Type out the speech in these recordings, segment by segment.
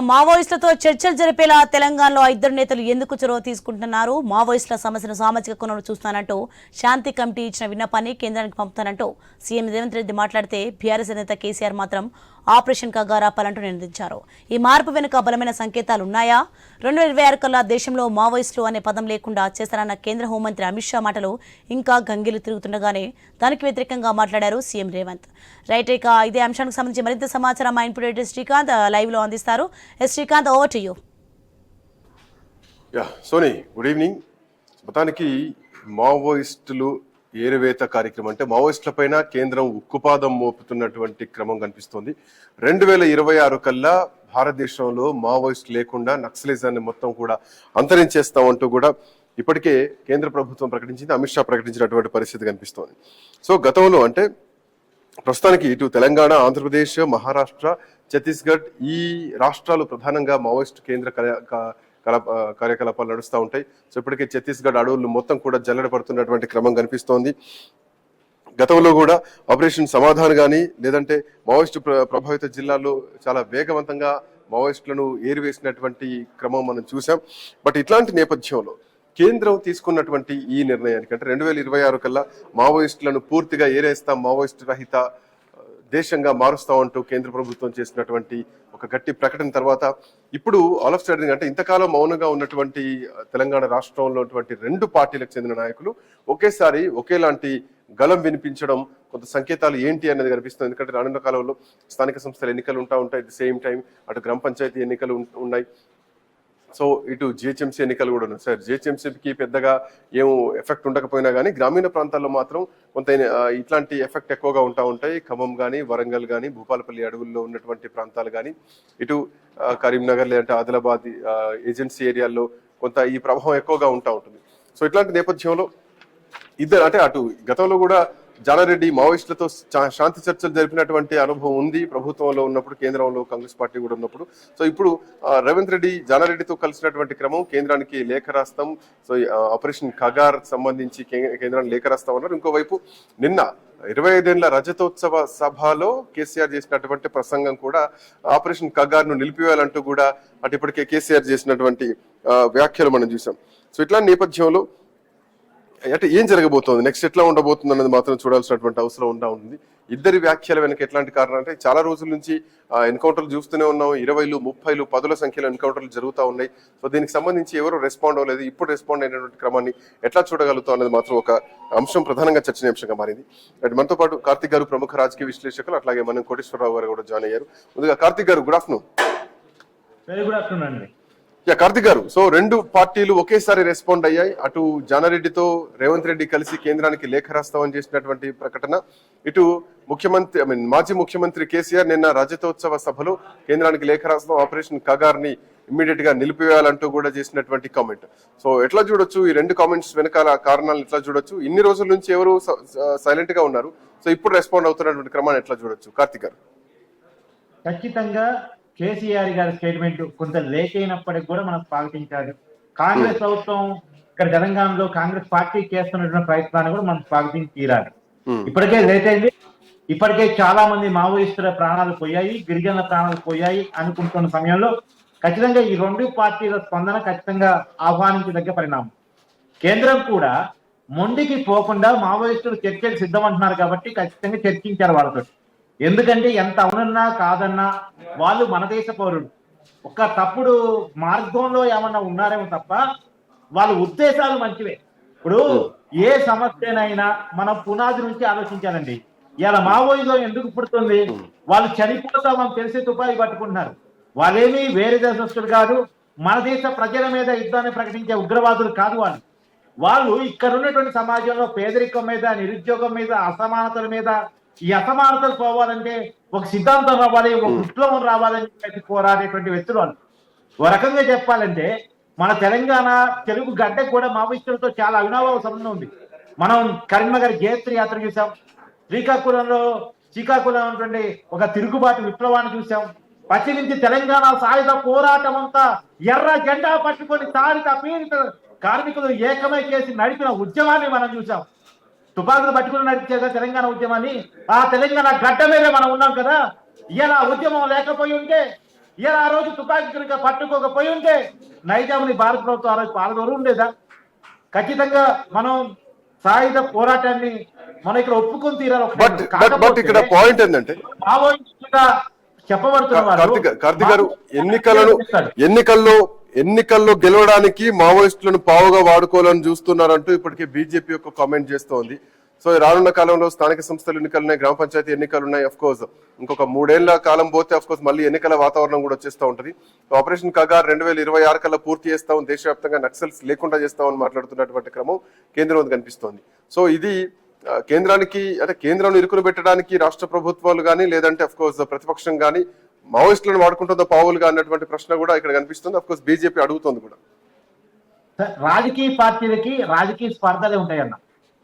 మావోయిస్టులతో చర్చలు జరిపేలా తెలంగాణలో ఇద్దరు నేతలు ఎందుకు చొరవ తీసుకుంటున్నారు? మావోయిస్టుల సమస్యను సామాజిక కోణంలో చూస్తానంటూ శాంతి కమిటీ ఇచ్చిన విన్నపాన్ని కేంద్రానికి పంపుతానంటూ సీఎం రేవంత్ రెడ్డి మాట్లాడితే బీఆర్ఎస్ నేత కేసీఆర్ మాత్రం ఆపరేషన్ కగార్ ఆపాలంటూ నినదించారు. ఈ మార్పు వెనుక బలమైన సంకేతాలు ఉన్నాయా? 2026 కల్లా దేశంలో మావోయిస్టులు అనే పదం లేకుండా చేస్తారన్న కేంద్ర హోంమంత్రి అమిత్ షా మాటలు ఇంకా గంగిలు తిరుగుతుండగానే దానికి వ్యతిరేకంగా మాట్లాడారు సీఎం రేవంత్. రైట్, ఇక ఇదే అంశానికి సంబంధించి మరింత సమాచారం మా ఇన్పుట్ ఎడిటర్ శ్రీకాంత్ లైవ్ లో అందిస్తారు. Srikanth, over to you. Soni, good evening. మొత్తానికి మావోయిస్టులు ఏరువేత కార్యక్రమం అంటే మావోయిస్టుల పైన కేంద్రం ఉక్కుపాదం మోపుతున్నటువంటి క్రమం కనిపిస్తోంది. 2026 కల్లా భారతదేశంలో మావోయిస్ట్ లేకుండా నక్సలిజాన్ని మొత్తం కూడా అంతరించేస్తామంటూ కూడా ఇప్పటికే కేంద్ర ప్రభుత్వం ప్రకటించింది, అమిత్ షా ప్రకటించినటువంటి పరిస్థితి కనిపిస్తోంది. సో గతంలో అంటే ప్రస్తుతానికి ఇటు తెలంగాణ, ఆంధ్రప్రదేశ్, మహారాష్ట్ర, ఛత్తీస్గఢ్ ఈ రాష్ట్రాలు ప్రధానంగా మావోయిస్ట్ కేంద్ర కార్యకలాపాలు నడుస్తూ ఉంటాయి. సో ఇప్పటికే ఛత్తీస్గఢ్ అడవులు మొత్తం కూడా జల్లెడ పడుతున్నటువంటి క్రమం కనిపిస్తోంది. గతంలో కూడా ఆపరేషన్ సమాధాన్ కానీ లేదంటే మావోయిస్టు ప్రభావిత జిల్లాల్లో చాలా వేగవంతంగా మావోయిస్టులను ఏరివేసినటువంటి క్రమం మనం చూసాం. బట్ ఇట్లాంటి నేపథ్యంలో కేంద్రం తీసుకున్నటువంటి ఈ నిర్ణయానికి అంటే 2026 కల్లా మావోయిస్టులను పూర్తిగా ఏరేస్తాం, మావోయిస్టు రహిత దేశంగా మారుస్తామంటూ కేంద్ర ప్రభుత్వం చేసినటువంటి ఒక గట్టి ప్రకటన తర్వాత ఇప్పుడు ఆల్ ఆఫ్ సడన్ అంటే ఇంతకాలం మౌనంగా ఉన్నటువంటి తెలంగాణ రాష్ట్రంలో ఉన్నటువంటి రెండు పార్టీలకు చెందిన నాయకులు ఒకేసారి ఒకేలాంటి గలం వినిపించడం కొంత సంకేతాలు ఏంటి అనేది కనిపిస్తుంది. ఎందుకంటే రానున్న కాలంలో స్థానిక సంస్థల ఎన్నికలు ఉంటాయి. అట్ ది సేమ్ టైం అటు గ్రామ పంచాయతీ ఎన్నికలు ఉన్నాయి. సో ఇటు జిహెచ్ఎంసీ ఎన్నికలు కూడా ఉన్నాయి. సార్, జిహెచ్ఎంసీకి పెద్దగా ఏం ఎఫెక్ట్ ఉండకపోయినా కానీ గ్రామీణ ప్రాంతాల్లో మాత్రం కొంత ఇట్లాంటి ఎఫెక్ట్ ఎక్కువగా ఉంటాయి. ఖమ్మం కానీ, వరంగల్ కానీ, భూపాలపల్లి అడవుల్లో ఉన్నటువంటి ప్రాంతాలు కానీ, ఇటు కరీంనగర్ లేదంటే ఆదిలాబాద్ ఏజెన్సీ ఏరియాల్లో కొంత ఈ ప్రభావం ఎక్కువగా ఉంటుంది. సో ఇట్లాంటి నేపథ్యంలో ఇద్దరు అంటే అటు గతంలో కూడా జానారెడ్డి మావోయిస్టులతో శాంతి చర్చలు జరిపినటువంటి అనుభవం ఉంది ప్రభుత్వంలో ఉన్నప్పుడు, కేంద్రంలో కాంగ్రెస్ పార్టీ కూడా ఉన్నప్పుడు. సో ఇప్పుడు రేవంత్ రెడ్డి జానారెడ్డితో కలిసినటువంటి క్రమం, కేంద్రానికి లేఖ రాస్తాం, సో ఆపరేషన్ కగార్ సంబంధించి కేంద్రానికి లేఖ రాస్తాం అన్నారు. ఇంకోవైపు నిన్న 25 ఏళ్ల రజతోత్సవ సభలో కేసీఆర్ చేసినటువంటి ప్రసంగం కూడా ఆపరేషన్ కగార్ ను నిలిపివేయాలంటూ కూడా అటు ఇప్పటికే కేసీఆర్ చేసినటువంటి వ్యాఖ్యలు మనం చూసాం. సో ఇట్లాంటి నేపథ్యంలో అంటే ఏం జరగబోతోంది, నెక్స్ట్ ఎట్లా ఉండబోతుంది అన్నది మాత్రం చూడాల్సినటువంటి అవసరం ఉంటుంది. ఇద్దరి వ్యాఖ్యల వెనక ఎట్లాంటి కారణం అంటే చాలా రోజుల నుంచి ఎన్కౌంటర్లు చూస్తూనే ఉన్నాం. 20, 30, 10ల సంఖ్యలో ఎన్కౌంటర్లు జరుగుతూ ఉన్నాయి. సో దీనికి సంబంధించి ఎవరు రెస్పాండ్ అవ్వలేదు. ఇప్పుడు రెస్పాండ్ అయినటువంటి క్రమాన్ని ఎట్లా చూడగలుగుతాం అనేది మాత్రం ఒక అంశం ప్రధానంగా చర్చనీయాంశంగా మారింది. అంటే మనతో పాటు కార్తిక్ గారు ప్రముఖ రాజకీయ విశ్లేషకులు, అట్లాగే మనం కోటేశ్వరరావు గారు కూడా జాయిన్ అయ్యారు. ముందుగా కార్తిక్ గారు, good afternoon. Very good afternoon అండి. కార్తిక్ గారు, సో రెండు పార్టీలు ఒకేసారి రెస్పాండ్ అయ్యాయి. అటు జానారెడ్డితో రేవంత్ రెడ్డి కలిసి కేంద్రానికి లేఖ రాస్తామని చేసినటువంటి ప్రకటన, ఇటు మాజీ ముఖ్యమంత్రి కేసీఆర్ నిన్న రజతోత్సవ సభలో కేంద్రానికి లేఖ రాస్తాం, ఆపరేషన్ కగార్ ని ఇమ్మీడియట్ గా నిలిపివేయాలంటూ కూడా చేసినటువంటి కామెంట్. సో ఎట్లా చూడొచ్చు ఈ రెండు కామెంట్స్ వెనకాల కారణాలను ఎట్లా చూడొచ్చు? ఇన్ని రోజుల నుంచి ఎవరు సైలెంట్ గా ఉన్నారు, సో ఇప్పుడు రెస్పాండ్ అవుతున్నటువంటి క్రమాన్ని ఎట్లా చూడొచ్చు కార్తిక్ గారు? ఖచ్చితంగా కేసీఆర్ గారి స్టేట్మెంట్ కొంత లేట్ అయినప్పటికి కూడా మనం స్వాగతించాలి. కాంగ్రెస్ ప్రభుత్వం ఇక్కడ తెలంగాణలో కాంగ్రెస్ పార్టీ చేస్తున్నటువంటి ప్రయత్నాన్ని కూడా మనం స్వాగతించి తీరాలి. ఇప్పటికే లేట్ అయింది. ఇప్పటికే చాలా మంది మావోయిస్టుల ప్రాణాలు పోయాయి, గిరిజనుల ప్రాణాలు పోయాయి అనుకుంటున్న సమయంలో ఖచ్చితంగా ఈ రెండు పార్టీల స్పందన ఖచ్చితంగా ఆహ్వానించదగ్గ పరిణామం. కేంద్రం కూడా మొండికి పోకుండా మావోయిస్టులు చర్చకు సిద్ధమంటున్నారు కాబట్టి ఖచ్చితంగా చర్చించారు వాళ్ళతో. ఎందుకంటే ఎంత అవునన్నా కాదన్నా వాళ్ళు మన దేశ పౌరులు. ఒక తప్పుడు మార్గంలో ఏమన్నా ఉన్నారేమో తప్ప వాళ్ళ ఉద్దేశాలు మంచివే. ఇప్పుడు ఏ సమస్యనైనా మనం పునాది నుంచి ఆలోచించాలండి. ఇలా మావోయిజం ఎందుకు పుడుతుంది? వాళ్ళు చనిపోతామని తెలిసి తుపాయి పట్టుకుంటున్నారు. వాళ్ళేమీ వేరే దేశస్తులు కాదు, మన దేశ ప్రజల మీద యుద్ధాన్ని ప్రకటించే ఉగ్రవాదులు కాదు. వాళ్ళు ఇక్కడ ఉన్నటువంటి సమాజంలో పేదరికం మీద, నిరుద్యోగం మీద, అసమానతల మీద, ఈ అసమానతలు పోవాలంటే ఒక సిద్ధాంతం రావాలి, ఒక విప్లవం రావాలని చెప్పి పోరాడేటువంటి వ్యక్తులు వాళ్ళు. ఓ రకంగా చెప్పాలంటే మన తెలంగాణ తెలుగు గడ్డకు కూడా మావోయిస్టులతో చాలా అవినాభావ సంబంధం ఉంది. మనం కరీంనగర్ జయత్రి యాత్ర చూసాం, శ్రీకాకుళం ఉన్నటువంటి ఒక తిరుగుబాటు విప్లవాన్ని చూసాం. పశ్చిమ నుంచి తెలంగాణ సాయుధ పోరాటం అంతా ఎర్ర జెండా పట్టుకొని సాయుధ పీడిత కార్మికులు ఏకమై చేసి నడిపిన ఉద్యమాన్ని మనం చూసాం. తుపాకులు పట్టుకుని నడిచేదా తెలంగాణ ఉద్యమాన్ని? ఆ తెలంగాణ గడ్డ మీదే మనం ఉన్నాం కదా. ఇలా ఉద్యమం లేకపోయి ఉంటే ఇలా ఆ రోజు తుపాకీ కనుక పట్టుకోకపోయి ఉంటే నైజాంని భారత ప్రభుత్వం ఆ రోజు పాల్గొరు ఉండేదా? ఖచ్చితంగా మనం సాయుధ పోరాటాన్ని మనం ఇక్కడ ఒప్పుకొని తీరాలి. బట్ ఇక్కడ పాయింట్ ఏంటంటే మావోయిస్టులుగా చెప్పబడుతున్న వాళ్ళు కార్తిక్ గారు ఎన్నికల్లో గెలవడానికి మావోయిస్టులను పావుగా వాడుకోవాలని చూస్తున్నారంటూ ఇప్పటికే బీజేపీ యొక్క కామెంట్ చేస్తోంది. సో రానున్న కాలంలో స్థానిక సంస్థల ఎన్నికలు ఉన్నాయి, గ్రామ పంచాయతీ ఎన్నికలు ఉన్నాయి. అఫ్ కోర్స్ ఇంకొక 3 ఏళ్ల కాలం పోతే అఫ్ కోర్స్ మళ్ళీ ఎన్నికల వాతావరణం కూడా వచ్చేస్తూ ఉంటది. ఆపరేషన్ కగార్ 2026 కల్లా పూర్తి చేస్తాం, దేశవ్యాప్తంగా నక్సల్స్ లేకుండా చేస్తామని మాట్లాడుతున్నటువంటి క్రమం కేంద్రం కనిపిస్తోంది. సో ఇది కేంద్రానికి అంటే కేంద్రం ఇరుకును పెట్టడానికి రాష్ట్ర ప్రభుత్వాలు కానీ లేదంటే అఫ్ కోర్స్ ప్రతిపక్షం కానీ మావోయిస్టులను వాడుకుంటుందో పావులుగా అన్నటువంటి ప్రశ్న కూడా ఇక్కడ కనిపిస్తుంది. అఫ్ కోర్స్ బీజేపీ అడుగుతోంది కూడా. రాజకీయ పార్టీలకి రాజకీయ స్పర్ధలే ఉంటాయన్న.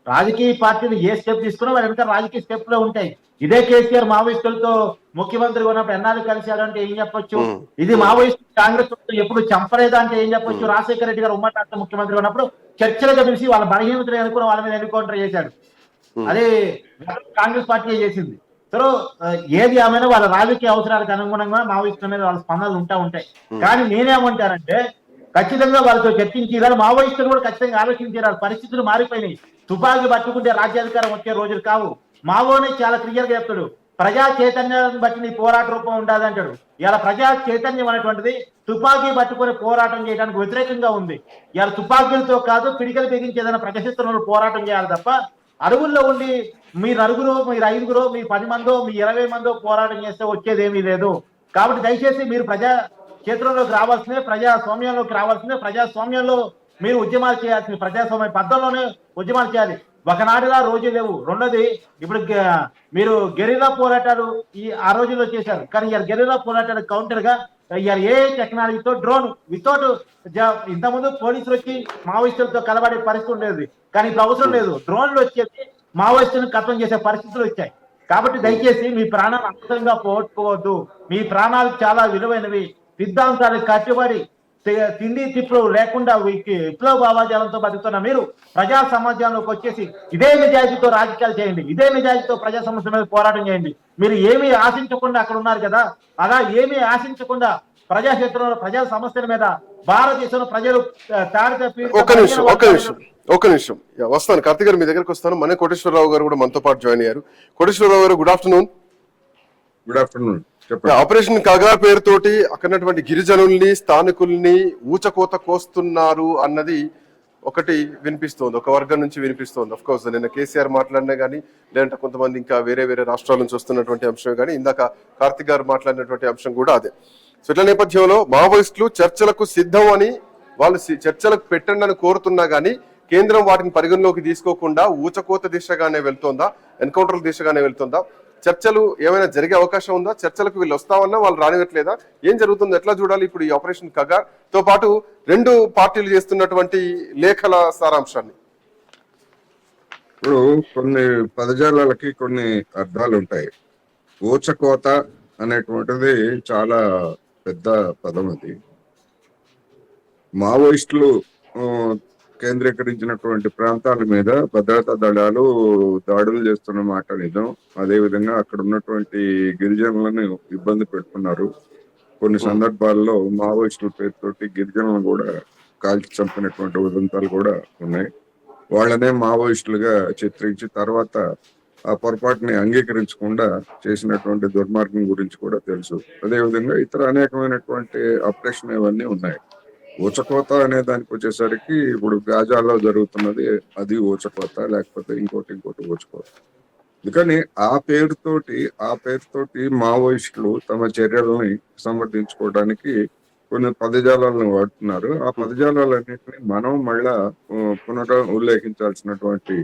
రాజకీయ పార్టీలు ఏ స్టెప్ తీసుకున్నా వాళ్ళ వెనక రాజకీయ స్టెప్ లో ఉంటాయి. ఇదే కేసీఆర్ మావోయిస్టులతో ముఖ్యమంత్రి ఉన్నప్పుడు ఎన్నాళ్ళు కలిశాడు అంటే ఏం చెప్పొచ్చు? ఇది మావోయిస్టు కాంగ్రెస్ ఎప్పుడు చంపలేదా అంటే ఏం చెప్పొచ్చు? రాజశేఖర రెడ్డి గారు ఉమ్మడి రాష్ట్ర ముఖ్యమంత్రి ఉన్నప్పుడు చర్చలుగా పిలిచి వాళ్ళ బలహీనతలు ఎన్నుకుని వాళ్ళ మీద ఎన్నుకౌంటర్ చేశాడు. అదే కాంగ్రెస్ పార్టీ చేసింది. సో ఏది ఏమైనా వాళ్ళ రాజకీయ అవసరాలకు అనుగుణంగా మావోయిస్టుల మీద వాళ్ళ స్పందనలు ఉంటాయి. కానీ నేనేమంటానంటే ఖచ్చితంగా వాళ్ళతో చర్చించాలి. మావోయిస్టులు కూడా ఖచ్చితంగా ఆలోచించారు. పరిస్థితులు మారిపోయినాయి. తుపాకీ పట్టుకుంటే రాజ్యాధికారం వచ్చే రోజులు కావు. మావోనే చాలా క్లియర్ గా చెప్తాడు, ప్రజా చైతన్యాన్ని బట్టి నీ పోరాట రూపం ఉండాలి అంటాడు. ఇలా ప్రజా చైతన్యం అనేటువంటిది తుపాకీ పట్టుకొని పోరాటం చేయడానికి వ్యతిరేకంగా ఉంది. ఇలా తుపాకీలతో కాదు, పిడికలు బిగించేదైనా ప్రజాశక్తులను పోరాటం చేయాలి తప్ప అడవుల్లో ఉండి మీరు నలుగురు, మీరు 5గురు, మీ 10 మందో, మీ 20 మందో పోరాటం చేస్తే వచ్చేది ఏమీ లేదు. కాబట్టి దయచేసి మీరు ప్రజా క్షేత్రంలోకి రావాల్సిందే, ప్రజాస్వామ్యంలోకి రావాల్సిందే. ప్రజాస్వామ్యంలో మీరు ఉద్యమాలు చేయాల్సింది, ప్రజాస్వామ్య పద్ధతిలోనే ఉద్యమాలు చేయాలి. ఒకనాడుగా రోజు లేవు. రెండోది, ఇప్పుడు మీరు గెరిల్లా పోరాటాలు ఆ రోజుల్లో చేశారు. కానీ ఇవాళ గెరిల్లా పోరాటాలు కౌంటర్ గా ఇవాళ ఏ టెక్నాలజీతో డ్రోన్ వితౌట్ ఇంతకుముందు పోలీసులు వచ్చి మావోయిస్టులతో కలబడే పరిస్థితి ఉండేది. కానీ ఇప్పుడు అవసరం లేదు. డ్రోన్లు వచ్చేసి మావోయిస్టులను ఖతం చేసే పరిస్థితులు వచ్చాయి. కాబట్టి దయచేసి మీ ప్రాణాలు అంతంగా పోగొట్టుకోవద్దు. మీ ప్రాణాలు చాలా విలువైనవి. సిద్ధాంతాలకు కట్టుబడి తిండి తిప్పులు లేకుండా విప్లవ భావాజాలంతో బతుకుతున్న మీరు ప్రజా సమాజంలోకి వచ్చేసి ఇదే నిజాయితీతో రాజకీయాలు చేయండి. ఇదే నిజాయితీతో ప్రజా సమస్యల మీద పోరాటం చేయండి. మీరు ఏమీ ఆశించకుండా అక్కడ ఉన్నారు కదా, అలా ఏమీ ఆశించకుండా ప్రజాక్షేత్రంలో ప్రజా సమస్యల మీద భారతదేశంలో ప్రజలు ఒక నిమిషం వస్తాను. కార్తిక్ గారు మీ దగ్గరకు వస్తాను. మన కోటేశ్వరరావు గారు కూడా మనతో పాటు జాయిన్ అయ్యారు. కోటేశ్వరరావు గారు good afternoon. Good afternoon. Operation Kagar పేరుతోటి అక్కడటువంటి గిరిజనుల్ని స్థానికుల్ని ఊచకోత కోస్తున్నారు అన్నది ఒకటి వినిపిస్తోంది, ఒక వర్గం నుంచి వినిపిస్తోంది. అఫ్ కోర్స్ నిన్న కేసీఆర్ మాట్లాడినా కానీ లేదంటే కొంతమంది ఇంకా వేరే రాష్ట్రాల నుంచి వస్తున్నటువంటి అంశం కానీ ఇందాక కార్తిక్ గారు మాట్లాడినటువంటి అంశం కూడా అదే. సో ఇట్ల నేపథ్యంలో మావోయిస్టులు చర్చలకు సిద్ధం అని వాళ్ళు చర్చలకు పెట్టండి అని కోరుతున్నా కానీ కేంద్రం వాటిని పరిగణలోకి తీసుకోకుండా ఊచకోత దిశగానే వెళ్తోందా, ఎన్కౌంటర్ల దిశగానే వెళ్తుందా? చర్చలు ఏమైనా జరిగే అవకాశం ఉందా? చర్చలకు వీళ్ళు వస్తామన్నా వాళ్ళు రానివ్వట్లేదా? ఏం జరుగుతుందో ఎట్లా చూడాలి ఇప్పుడు ఈ ఆపరేషన్ కగార్ తో పాటు 2 పార్టీలు చేస్తున్నటువంటి లేఖల సారాంశాన్ని? ఇప్పుడు కొన్ని పదజాలాలకి కొన్ని అర్థాలు ఉంటాయి. ఊచకోత అనేటువంటిది చాలా పెద్ద పదం. అది మావోయిస్టులు కేంద్రీకరించినటువంటి ప్రాంతాల మీద భద్రతా దళాలు దాడులు చేస్తున్న మాట నిజం. అదేవిధంగా అక్కడ ఉన్నటువంటి గిరిజనులను ఇబ్బంది పెడుతున్నారు. కొన్ని సందర్భాల్లో మావోయిస్టుల పేరుతోటి గిరిజనులను కూడా కాల్చి చంపినటువంటి ఉదంతాలు కూడా ఉన్నాయి. వాళ్ళనే మావోయిస్టులుగా చిత్రించి తర్వాత ఆ పొరపాటుని అంగీకరించకుండా చేసినటువంటి దుర్మార్గం గురించి కూడా తెలుసు. అదేవిధంగా ఇతర అనేకమైనటువంటి ఆపరేషన్ ఇవన్నీ ఉన్నాయి. ఊచకోత అనే దానికి వచ్చేసరికి ఇప్పుడు గాజాలో జరుగుతున్నది అది ఊచకోత, లేకపోతే ఇంకోటి ఊచకోత. అందుకని ఆ పేరుతోటి మావోయిస్టులు తమ చర్యలని సమర్థించుకోవడానికి కొన్ని పదజాలను వాడుతున్నారు. ఆ పదజాలన్నింటినీ మనం మళ్ళా ఉల్లేఖించాల్సినటువంటి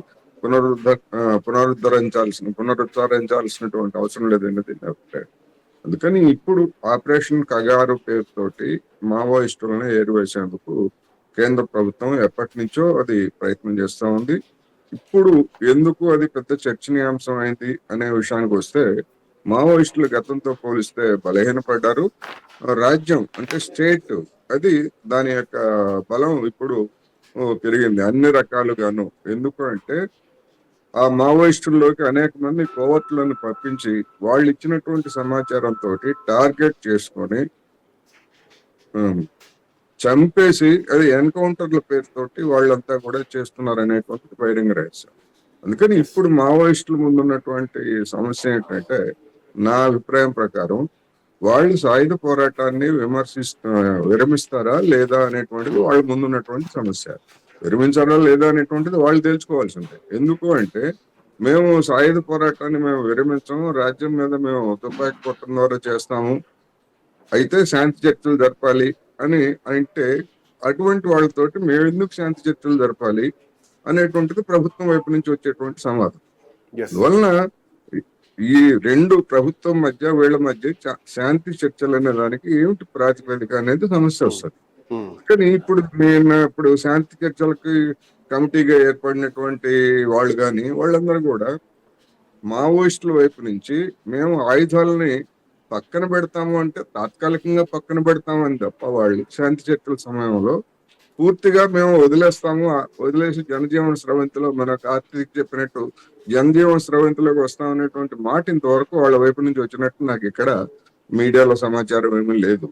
పునరుద్ధరించాల్సినటువంటి అవసరం లేదనేది నా అభిప్రాయం. అందుకని ఇప్పుడు ఆపరేషన్ కగారు పేరుతోటి మావోయిస్టులను ఏరివేసేందుకు కేంద్ర ప్రభుత్వం ఎప్పటి నుంచో అది ప్రయత్నం చేస్తూ ఉంది. ఇప్పుడు ఎందుకు అది పెద్ద చర్చనీయాంశం అయింది అనే విషయానికి వస్తే, మావోయిస్టులు గతంతో పోలిస్తే బలహీనపడ్డారు. రాజ్యం అంటే స్టేట్ అది దాని యొక్క బలం ఇప్పుడు పెరిగింది అన్ని రకాలుగాను. ఎందుకు అంటే ఆ మావోయిస్టుల్లోకి అనేక మంది కోవర్టులను పంపించి వాళ్ళు ఇచ్చినటువంటి సమాచారంతో టార్గెట్ చేసుకొని చంపేసి అది ఎన్కౌంటర్ల పేరుతోటి వాళ్ళంతా కూడా చేస్తున్నారు అనేటువంటిది బహిరంగ రహస్యం. అందుకని ఇప్పుడు మావోయిస్టుల ముందున్నటువంటి సమస్య ఏంటంటే, నా అభిప్రాయం ప్రకారం వాళ్ళు సాయుధ పోరాటాన్ని విరమిస్తారా లేదా అనేటువంటిది వాళ్ళ ముందున్నటువంటి సమస్య. విరమించారా లేదా అనేటువంటిది వాళ్ళు తెలుసుకోవాల్సిందే. ఎందుకు అంటే, మేము సాయుధ పోరాటాన్ని మేము విరమించము, రాజ్యం మీద మేము తుపాకీ కొట్టడం ద్వారా చేస్తాము, అయితే శాంతి చర్చలు జరపాలి అని అంటే, అటువంటి వాళ్ళతోటి మేము ఎందుకు శాంతి చర్చలు జరపాలి అనేటువంటిది ప్రభుత్వం వైపు నుంచి వచ్చేటువంటి సమాధానం. అందువలన ఈ రెండు ప్రభుత్వం మధ్య వీళ్ళ మధ్య శాంతి చర్చలు అనే దానికి ఏమిటి ప్రాతిపదిక అనేది సమస్య వస్తుంది. కానీ ఇప్పుడు శాంతి చర్చలకి కమిటీగా ఏర్పడినటువంటి వాళ్ళు కానీ వాళ్ళందరూ కూడా మావోయిస్టుల వైపు నుంచి మేము ఆయుధాలని పక్కన పెడతాము అంటే తాత్కాలికంగా పక్కన పెడతామని తప్ప, వాళ్ళు శాంతి చర్చల సమయంలో పూర్తిగా మేము వదిలేసి జనజీవన స్రవంతిలో మన కార్తీక్ చెప్పినట్టు జనజీవన స్రవంతిలోకి వస్తాం అనేటువంటి మాట ఇంతవరకు వాళ్ళ వైపు నుంచి వచ్చినట్టు నాకు ఇక్కడ మీడియాలో సమాచారం ఏమీ లేదు.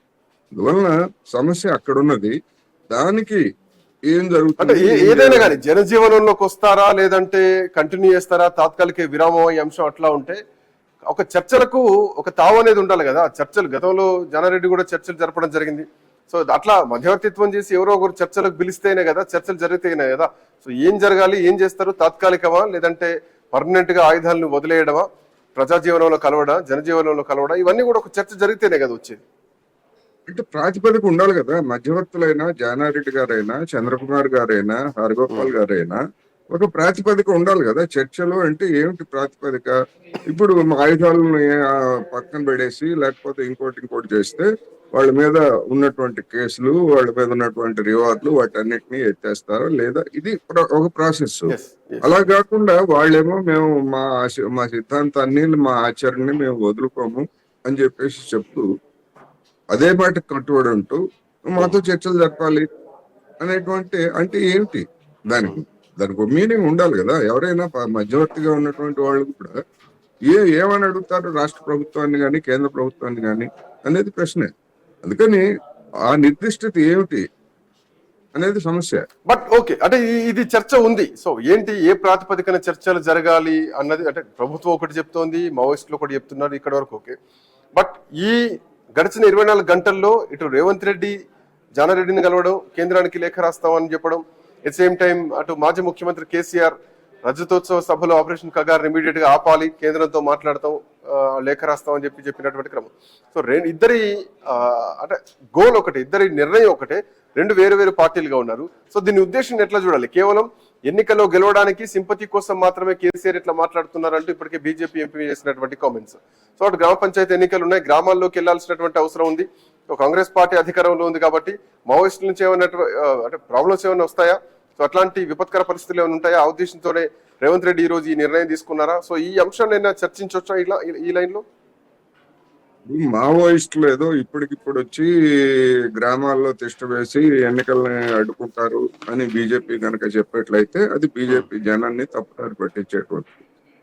అందువలన సమస్య అక్కడున్నది. దానికి ఏం జరుగుతుంది, ఏదైనా కానీ జనజీవనంలోకి వస్తారా లేదంటే కంటిన్యూ చేస్తారా, తాత్కాలిక విరామం ఈ అంశం అట్లా ఉంటే ఒక చర్చలకు ఒక తావు అనేది ఉండాలి కదా. చర్చలు గతంలో జానారెడ్డి కూడా చర్చలు జరపడం జరిగింది. సో అట్లా మధ్యవర్తిత్వం చేసి ఎవరో ఒకరు చర్చలకు పిలిస్తేనే కదా చర్చలు జరిగితేనే కదా. సో ఏం జరగాలి, ఏం చేస్తారు, తాత్కాలికమా లేదంటే పర్మనెంట్ గా ఆయుధాలను వదిలేయడమా, ప్రజాజీవనంలో కలవడా, జనజీవనంలో కలవడా, ఇవన్నీ కూడా ఒక చర్చ జరిగితేనే కదా వచ్చేది. అంటే ప్రాతిపదిక ఉండాలి కదా. మధ్యవర్తులైనా జానారెడ్డి గారైనా చంద్రకుమార్ గారైనా హరగోపాల్ గారైనా ఒక ప్రాతిపదిక ఉండాలి కదా. చర్చలు అంటే ఏమిటి ప్రాతిపదిక? ఇప్పుడు ఆయుధాలను పక్కన పెడేసి లేకపోతే ఇంకోటి చేస్తే వాళ్ళ మీద ఉన్నటువంటి కేసులు, వాళ్ళ మీద ఉన్నటువంటి రివార్డులు వాటన్నిటిని ఎత్తేస్తారా లేదా? ఇది ఒక ప్రాసెస్. అలా కాకుండా వాళ్ళేమో మేము మా సిద్ధాంతాన్ని, మా ఆచరణని మేము వదులుకోము అని చెప్పేసి చెప్తూ అదే మాట కట్టుబడి ఉంటూ మాతో చర్చలు జరపాలి అనేటువంటి అంటే ఏమిటి? దానికి ఒక మీనింగ్ ఉండాలి కదా. ఎవరైనా మధ్యవర్తిగా ఉన్నటువంటి వాళ్ళు కూడా ఏమని అడుగుతారు రాష్ట్ర ప్రభుత్వాన్ని కానీ కేంద్ర ప్రభుత్వాన్ని కానీ అనేది ప్రశ్నే. అందుకని ఆ నిర్దిష్టత ఏమిటి అనేది సమస్య. బట్ ఓకే, అంటే ఇది చర్చ ఉంది. సో ఏంటి, ఏ ప్రాతిపదికన చర్చలు జరగాలి అన్నది అంటే ప్రభుత్వం ఒకటి చెప్తోంది, మావోయిస్టులు ఒకటి చెప్తున్నారు, ఇక్కడ వరకు ఓకే. బట్ ఈ గడిచిన 24 గంటల్లో ఇటు రేవంత్ రెడ్డి జానారెడ్డిని కలవడం, కేంద్రానికి లేఖ రాస్తామని చెప్పడం, ఎట్ సేమ్ టైం అటు మాజీ ముఖ్యమంత్రి కేసీఆర్ రజతోత్సవ సభలో ఆపరేషన్ కగార్ ఇమీడియట్ గా ఆపాలి, కేంద్రంతో మాట్లాడతాం, లేఖ రాస్తామని చెప్పినటువంటి క్రమం. సో ఇద్దరి అంటే గోల్ ఒకటే, ఇద్దరి నిర్ణయం ఒకటే, రెండు వేరు వేరు పార్టీలుగా ఉన్నారు. సో దీని ఉద్దేశం ఎట్లా చూడాలి? కేవలం ఎన్నికల్లో గెలవడానికి సింపతి కోసం మాత్రమే కేసీఆర్ ఇట్లా మాట్లాడుతున్నారంటూ ఇప్పటికే బీజేపీ ఎంపీ చేసినటువంటి కామెంట్స్. సో అటు గ్రామ పంచాయతీ ఎన్నికలు ఉన్నాయి, గ్రామాల్లోకి వెళ్లాల్సినటువంటి అవసరం ఉంది. సో కాంగ్రెస్ పార్టీ అధికారంలో ఉంది కాబట్టి మావోయిస్టుల నుంచి ఏమైనా అంటే ప్రాబ్లమ్స్ ఏమైనా వస్తాయా? సో అట్లాంటి విపత్కర పరిస్థితులు ఏమైనా ఉంటాయా? ఆ ఉద్దేశంతోనే రేవంత్ రెడ్డి ఈ రోజు ఈ నిర్ణయం తీసుకున్నారా? సో ఈ అంశం నేను చర్చించవచ్చా ఇలా ఈ లైన్ లో? మావోయిస్టులు ఏదో ఇప్పటికిప్పుడు వచ్చి గ్రామాల్లో తిష్ట వేసి ఎన్నికల్ని అడ్డుకుంటారు అని బీజేపీ కనుక చెప్పేట్లయితే అది బీజేపీ జనాన్ని తప్పుదారి పట్టించేటువంటి.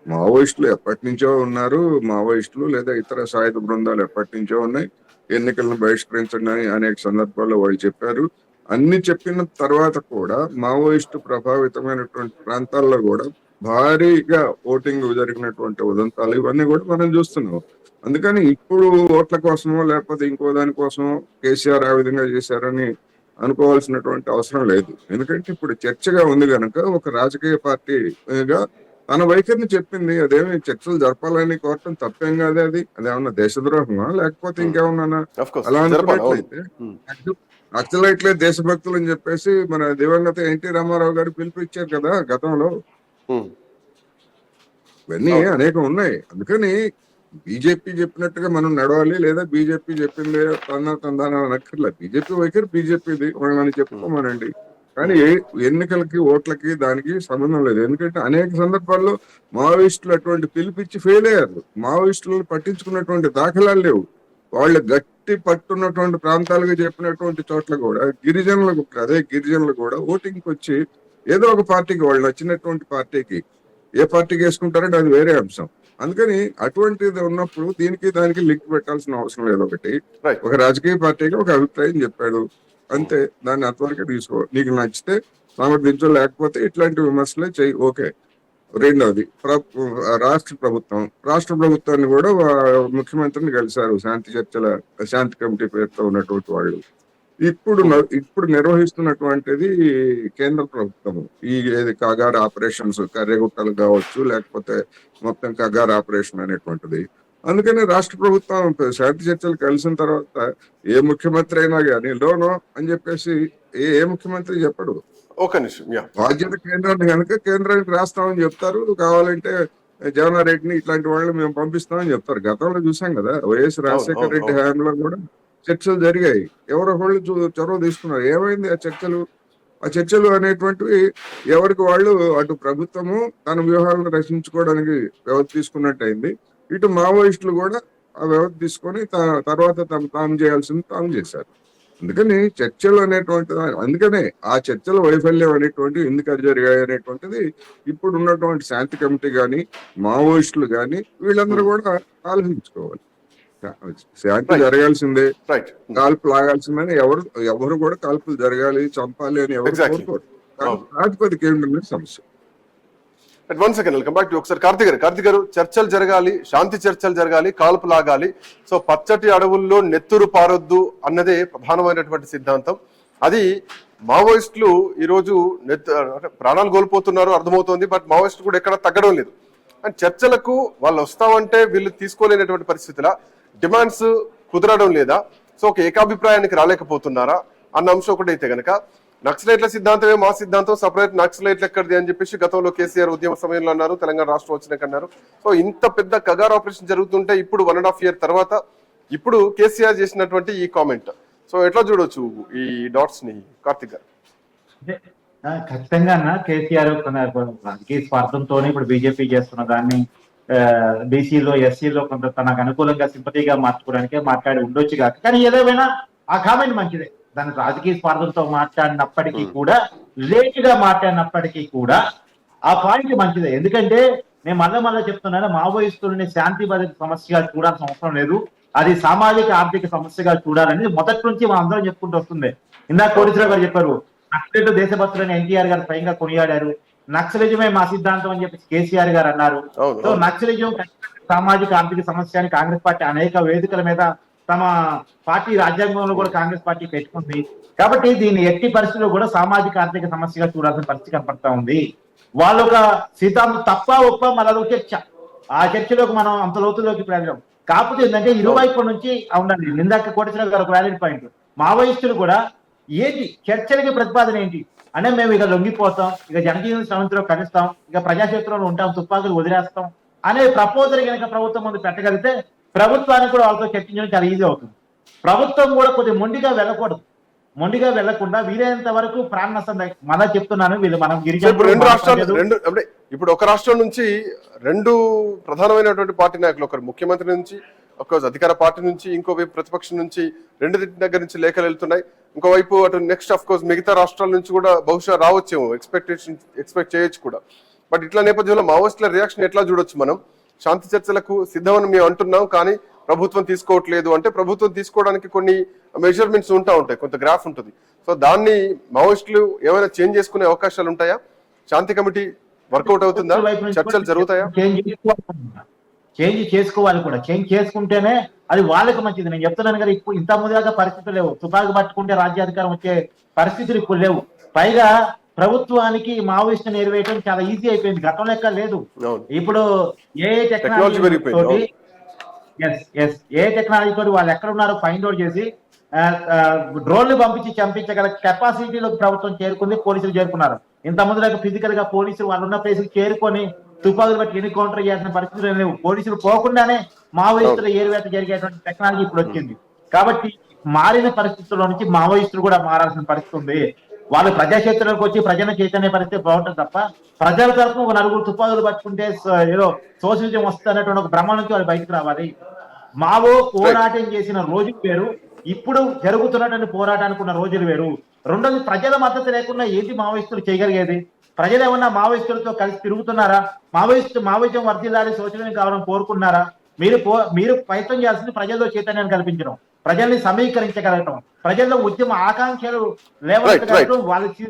మావోయిస్టులు ఎప్పటి నుంచో ఉన్నారు, మావోయిస్టులు లేదా ఇతర సాయుధ బృందాలు ఎప్పటి నుంచో ఉన్నాయి. ఎన్నికలను బహిష్కరించండి అని అనేక సందర్భాల్లో వాళ్ళు చెప్పారు. అన్ని చెప్పిన తర్వాత కూడా మావోయిస్టు ప్రభావితమైనటువంటి ప్రాంతాల్లో కూడా భారీగా ఓటింగ్ జరిగినటువంటి ఉదంతాలు ఇవన్నీ కూడా మనం చూస్తున్నాం. అందుకని ఇప్పుడు ఓట్ల కోసమో లేకపోతే ఇంకో దానికోసమో కేసీఆర్ ఆ విధంగా చేశారని అనుకోవాల్సినటువంటి అవసరం లేదు. ఎందుకంటే ఇప్పుడు చర్చగా ఉంది కనుక ఒక రాజకీయ పార్టీగా తన వైఖరిని చెప్పింది. అదేమి చర్చలు జరపాలని కోరటం తప్పేం కాదే. అదేమన్నా దేశద్రోహమా లేకపోతే ఇంకేమన్నా? అలా అనుకున్నట్లయితే నక్సలైట్లే దేశభక్తులు అని చెప్పేసి మన దివంగత ఎన్టీ రామారావు గారు పిలుపునిచ్చారు కదా గతంలో. ఇవన్నీ అనేకం ఉన్నాయి. అందుకని బీజేపీ చెప్పినట్టుగా మనం నడవాలి, లేదా బీజేపీ చెప్పింది తందాన అనక్కర్లేదు. బీజేపీ వైఖరి బీజేపీది, వాళ్ళని చెప్పుకోమనండి. కానీ ఎన్నికలకి ఓట్లకి దానికి సంబంధం లేదు. ఎందుకంటే అనేక సందర్భాల్లో మావోయిస్టులు అటువంటి పిలిపిచ్చి ఫెయిల్ అయ్యారు. మావోయిస్టులను పట్టించుకున్నటువంటి దాఖలాలు లేవు. వాళ్ళు గట్టి పట్టున్నటువంటి ప్రాంతాలుగా చెప్పినటువంటి చోట్ల కూడా గిరిజనులు కూడా ఓటింగ్కి వచ్చి ఏదో ఒక పార్టీకి, వాళ్ళు నచ్చినటువంటి పార్టీకి ఏ పార్టీకి వేసుకుంటారంటే అది వేరే అంశం. అందుకని అటువంటిది ఉన్నప్పుడు దీనికి దానికి లింక్ పెట్టాల్సిన అవసరం లేదు. ఒకటి రైట్. ఒక రాజకీయ పార్టీకి ఒక అభిప్రాయం చెప్పాడు అంతే, దాన్ని అంతవరకే తీసుకో. నీకు నచ్చితే సమర్థించు, లేకపోతే ఇట్లాంటి విమర్శలే చెయ్యి, ఓకే. రెండవది రాష్ట్ర ప్రభుత్వాన్ని కూడా ముఖ్యమంత్రిని కలిశారు శాంతి కమిటీ పేరుతో ఉన్నటువంటి వాళ్ళు. ఇప్పుడు నిర్వహిస్తున్నటువంటిది కేంద్ర ప్రభుత్వము. ఏది కగారు ఆపరేషన్స్, కర్రెగుట్టలు కావచ్చు, లేకపోతే మొత్తం కగారు ఆపరేషన్ అనేటువంటిది. అందుకని రాష్ట్ర ప్రభుత్వం శాంతి చర్చలు కలిసిన తర్వాత ఏ ముఖ్యమంత్రి అయినా కానీ లోనో అని చెప్పేసి ఏ ముఖ్యమంత్రి చెప్పడు. ఒక నిమిషం. బాధ్యత కేంద్రాన్ని కనుక కేంద్రానికి రాస్తామని చెప్తారు. కావాలంటే జగన్నారెడ్డిని ఇట్లాంటి వాళ్ళని మేము పంపిస్తామని చెప్తారు. గతంలో చూసాం కదా, వైఎస్ రాజశేఖర రెడ్డి హయాంలో కూడా చర్చలు జరిగాయి. ఎవరో వాళ్ళు చొరవ తీసుకున్నారు. ఏమైంది ఆ చర్చలు అనేటువంటివి ఎవరికి వాళ్ళు, అటు ప్రభుత్వము తన వ్యూహాలను రక్షించుకోవడానికి వ్యవస్థ తీసుకున్నట్టు అయింది, ఇటు మావోయిస్టులు కూడా ఆ వ్యవస్థ తీసుకొని తర్వాత తాము చేయాల్సింది తాము చేశారు. అందుకని చర్చలు అనేటువంటిది, అందుకనే ఆ చర్చల వైఫల్యం అనేటువంటివి ఎందుకు జరిగాయి అనేటువంటిది ఇప్పుడు ఉన్నటువంటి శాంతి కమిటీ కానీ మావోయిస్టులు కానీ వీళ్ళందరూ కూడా ఆలోచించుకోవాలి. శాంతి జరగాల్సిందే, కాల్పులు ఆగాల్సిందని ఎవరు కూడా కాల్పులు జరగాలి, చంపాలి అని ఎవరు కోరుకోరు. ప్రాతిపదిక ఏంటంటే సమస్య. One second, welcome back. ఒకసారి కార్తీక్ గారు, చర్చలు జరగాలి, శాంతి చర్చలు జరగాలి, కాల్పులు ఆగాలి. సో పచ్చటి అడవుల్లో నెత్తురు పారొద్దు అన్నదే ప్రధానమైనటువంటి సిద్ధాంతం. అది మావోయిస్టులు ఈరోజు ప్రాణాలు కోల్పోతున్నారు అర్థమవుతోంది, బట్ మావోయిస్టులు కూడా ఎక్కడ తగ్గడం లేదు. అండ్ చర్చలకు వాళ్ళు వస్తామంటే వీళ్ళు తీసుకోలేనటువంటి పరిస్థితుల డిమాండ్స్ కుదరడం లేదా, సో ఒక ఏకాభిప్రాయానికి రాలేకపోతున్నారా అన్న అంశం ఒకటి అయితే గనక, నక్సలైట్ల సిద్ధాంతమే మా సిద్ధాంతం, సపరేట్ నక్సలైట్లు ఎక్కడిది అని చెప్పేసి గతంలో కేసీఆర్ ఉద్యమ సమయంలో అన్నారు, తెలంగాణ రాష్ట్రం వచ్చినాక అన్నారు. సో ఇంత పెద్ద కగార్ ఆపరేషన్ జరుగుతుంటే ఇప్పుడు 1.5 year తర్వాత ఇప్పుడు కేసీఆర్ చేసినటువంటి ఈ కామెంట్, సో ఎట్లా చూడొచ్చు ఈ డాట్స్ ని కార్తీక్ గారు? ఖచ్చితంగా అన్న, కేసీఆర్ రాజకీయ స్వార్థంతో ఇప్పుడు బీజేపీ చేస్తున్న దాన్ని బీసీలో ఎస్సీలో కొంత తనకు అనుకూలంగా సింపతిగా మార్చుకోవడానికే మాట్లాడి ఉండొచ్చు కాక, కానీ ఏదేమైనా ఆ కామెంట్ మంచిదే. దానికి రాజకీయ స్వార్థంతో మాట్లాడినప్పటికీ కూడా, లేటుగా మాట్లాడినప్పటికీ కూడా ఆ పాయింట్ మంచిదే. ఎందుకంటే నేను మళ్ళా చెప్తున్నాను, మావోయిస్టులని శాంతి భద్రత సమస్యగా చూడాల్సిన అవసరం లేదు, అది సామాజిక ఆర్థిక సమస్యగా చూడాలని మొదటి నుంచి మనం అందరం చెప్పుకుంటూ వస్తుంది. ఇందాక కోటేశ్వరరావు గారు చెప్పారు, నక్సలైట్ దేశభక్తులని ఎన్టీఆర్ గారు స్వయంగా కొనియాడారు, నక్సలిజమే మా సిద్ధాంతం అని చెప్పి కేసీఆర్ గారు అన్నారు. సో నక్సలిజం సామాజిక ఆర్థిక సమస్య అని కాంగ్రెస్ పార్టీ అనేక వేదికల మీద తమ పార్టీ రాజ్యాంగంలో కూడా కాంగ్రెస్ పార్టీ పెట్టుకుంది. కాబట్టి దీన్ని ఎట్టి పరిస్థితుల్లో కూడా సామాజిక ఆర్థిక సమస్యగా చూడాల్సిన పరిస్థితి కనపడతా ఉంది. వాళ్ళు ఒక సిద్ధాంతం తప్ప ఒప్ప మళ్ళీ చర్చ, ఆ చర్చలోకి మనం అంత లోతుల్లోకి వెళ్ళాం. కాకపోతే ఏంటంటే ఇరువైపు నుంచి ఉండండి. ఇందాక కోటేశ్వరరావు గారు ఒక వ్యాలిడ్ పాయింట్, మావోయిస్టులు కూడా ఏంటి చర్చలకి ప్రతిపాదన ఏంటి అంటే, మేము ఇక లొంగిపోతాం, ఇక జనజీవన శ్రమంతో కలుస్తాం, ఇక ప్రజాక్షేత్రంలో ఉంటాం, తుపాకులు వదిలేస్తాం అనే ప్రపోజల్ కనుక ప్రభుత్వం ముందు పెట్టగలిగితే ప్రభుత్వానికి కూడా వాళ్ళతో చర్చించడం చాలా ఈజీ అవుతుంది. ప్రభుత్వం కూడా కొద్దిగా మొండిగా వెళ్లకుండా వీలైనంత వరకు ప్రాణ నష్టం, మళ్ళా చెప్తున్నాను, వీళ్ళు మనం ఇప్పుడు ఒక రాష్ట్రం నుంచి 2 ప్రధానమైనటువంటి పార్టీ నాయకులు, ఒకరు ముఖ్యమంత్రి నుంచి, ఒక అధికార పార్టీ నుంచి, ఇంకోవైపు ప్రతిపక్షం నుంచి, 2 దగ్గర నుంచి లేఖలు వెళ్తున్నాయి. ఇంకోవైపు అటు నెక్స్ట్ ఆఫ్ కోర్స్ మిగతా రాష్ట్రాల నుంచి కూడా బహుశా రావచ్చేమో, ఎక్స్పెక్ట్ చేయొచ్చు కూడా. బట్ ఇట్లా నేపథ్యంలో మావోయిస్టుల రియాక్షన్ ఎట్లా చూడొచ్చు మనం? శాంతి చర్చలకు సిద్ధమని మేము అంటున్నాం, కానీ ప్రభుత్వం తీసుకోవట్లేదు అంటే, ప్రభుత్వం తీసుకోవడానికి కొన్ని మెజర్మెంట్స్ ఉంటాయి, కొంత గ్రాఫ్ ఉంటుంది. సో దాన్ని మావోయిస్టులు ఏమైనా చేంజ్ చేసుకునే అవకాశాలు ఉంటాయా? శాంతి కమిటీ వర్కౌట్ అవుతుందా? చర్చలు జరుగుతాయా? చేంజ్ చేసుకోవాలి కూడా. చేంజ్ చేసుకుంటేనే అది వాళ్ళకి మంచిది. నేను చెప్తున్నాను కదా, ఇప్పుడు ఇంత ముందుగా పరిస్థితులు లేవు, తుపాకు పట్టుకుంటే రాజ్యాధికారం వచ్చే పరిస్థితులు ఇప్పుడు లేవు. పైగా ప్రభుత్వానికి మావోయిస్టు నెరవేయడం చాలా ఈజీ అయిపోయింది, గతం లెక్క లేదు. ఇప్పుడు ఏ టెక్నాలజీ తోటి వాళ్ళు ఎక్కడ ఉన్నారో ఫైండ్ అవుట్ చేసి డ్రోన్లు పంపించి చంపించగల కెపాసిటీలోకి ప్రభుత్వం చేరుకుంది, పోలీసులు చేరుకున్నారు. ఇంత ముందు లేక ఫిజికల్ గా పోలీసులు వాళ్ళు ఉన్న ప్లేస్ చేరుకొని తుపాకులు బట్టి ఎన్కౌంటర్ చేయాల్సిన పరిస్థితులు లేవు. పోలీసులు పోకుండానే మావోయిస్టుల ఏరువేత జరిగేటువంటి టెక్నాలజీ ఇప్పుడు వచ్చింది. కాబట్టి మారిన పరిస్థితుల్లో నుంచి మావోయిస్టులు కూడా మారాల్సిన పరిస్థితి ఉంది. వాళ్ళు ప్రజాక్షేత్రంలోకి వచ్చి ప్రజలను చైతన్య పరిస్థితి బాగుంటుంది తప్ప, ప్రజల తరఫున ఒక 4 తుపాకులు పట్టుకుంటే ఏదో సోషలిజం వస్తుంది అనేటువంటి ఒక భ్రమ నుంచి వాళ్ళు బయటకు రావాలి. మావో పోరాటం చేసిన రోజులు వేరు, ఇప్పుడు జరుగుతున్నటువంటి పోరాటానికి ఉన్న రోజులు వేరు. రెండోది ప్రజల మద్దతు లేకుండా ఏంటి మావోయిస్టులు చేయగలిగేది? ప్రజలు ఏమన్నా మావోయిస్టులతో కలిసి తిరుగుతున్నారా? మావోయిజం వర్ధిల్లాలి, శోచనీయం కావాలని కోరుకున్నారా? మీరు ప్రయత్నం చేయాల్సింది ప్రజల్లో చైతన్యాన్ని కల్పించడం, ప్రజల్ని సమీకరించగలగటం, ప్రజల్లో ఉద్యమ ఆకాంక్షలు లేవనెత్తగలగటం. వాళ్ళకి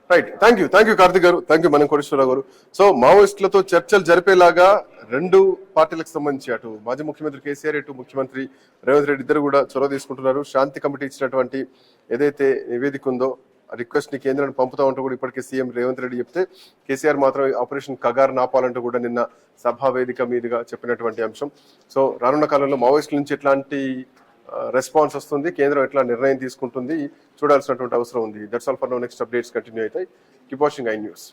రైట్, థ్యాంక్ యూ కార్తిక్ గారు, థ్యాంక్ యూ మనం కోటేశ్వరరావు గారు. సో మావోయిస్టులతో చర్చలు జరిపేలాగా రెండు పార్టీలకు సంబంధించి అటు మాజీ ముఖ్యమంత్రి కేసీఆర్, ఇటు ముఖ్యమంత్రి రేవంత్ రెడ్డి ఇద్దరు కూడా చొరవ తీసుకుంటున్నారు. శాంతి కమిటీ ఇచ్చినటువంటి ఏదైతే నివేదిక ఉందో రిక్వెస్ట్ ని కేంద్రాన్ని పంపుతా ఉంటూ కూడా ఇప్పటికే సీఎం రేవంత్ రెడ్డి చెప్తే, కేసీఆర్ మాత్రం ఆపరేషన్ కగార్ నాపాలంటూ కూడా నిన్న సభా వేదిక మీదుగా చెప్పినటువంటి అంశం. సో రానున్న కాలంలో మావోయిస్టుల నుంచి ఎట్లాంటి రెస్పాన్స్ వస్తుంది, కేంద్రం ఎట్లా నిర్ణయం తీసుకుంటుంది చూడాల్సినటువంటి అవసరం ఉంది. That's all for now. Next updates continue అవుతాయి. Keep watching i news.